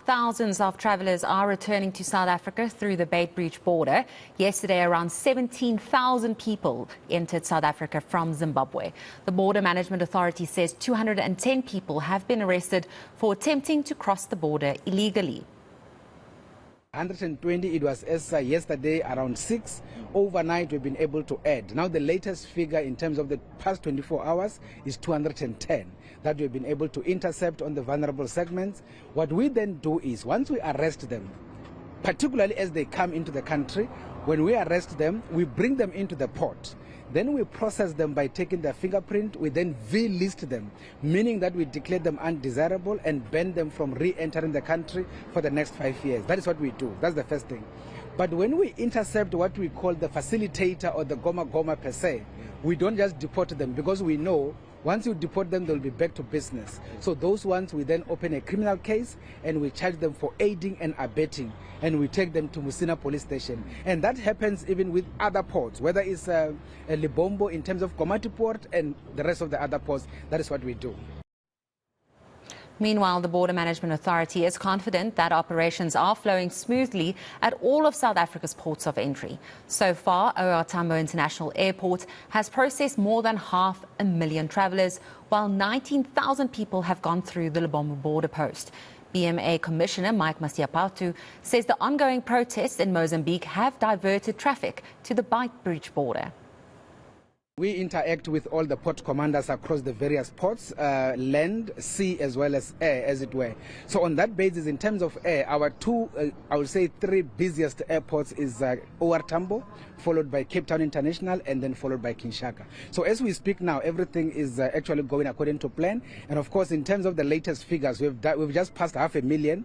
thousands of travellers are returning to South Africa through the Beitbridge Border. Yesterday, around 17,000 people entered South Africa from Zimbabwe. The Border Management Authority says 210 people have been arrested for attempting to cross the border illegally. 120, it was yesterday around 6. Overnight, we've been able to add. Now, the latest figure in terms of the past 24 hours is 210 that we've been able to intercept on the vulnerable segments. What we then do is, once we arrest them, particularly as they come into the country, when we arrest them, we bring them into the port. Then we process them by taking their fingerprint. We then V-list them, meaning that we declare them undesirable and ban them from re-entering the country for the next 5 years. That is what we do. That's the first thing. But when we intercept what we call the facilitator or the goma per se, we don't just deport them, because we know once you deport them, they'll be back to business. So those ones, we then open a criminal case and we charge them for aiding and abetting, and we take them to Musina police station. And that happens even with other ports, whether it's a Libombo in terms of Komati port and the rest of the other ports. That is what we do. Meanwhile, the Border Management Authority is confident that operations are flowing smoothly at all of South Africa's ports of entry. So far, OR Tambo International Airport has processed more than 500,000 travellers, while 19,000 people have gone through the Libombo border post. BMA Commissioner Mike Masiapatu says the ongoing protests in Mozambique have diverted traffic to the Beitbridge border. We interact with all the port commanders across the various ports, land, sea, as well as air, as it were. So on that basis, in terms of air, our I would say three busiest airports is OR Tambo, followed by Cape Town International, and then followed by Kinshasa. So as we speak now, everything is actually going according to plan. And of course, in terms of the latest figures, we've just passed 500,000.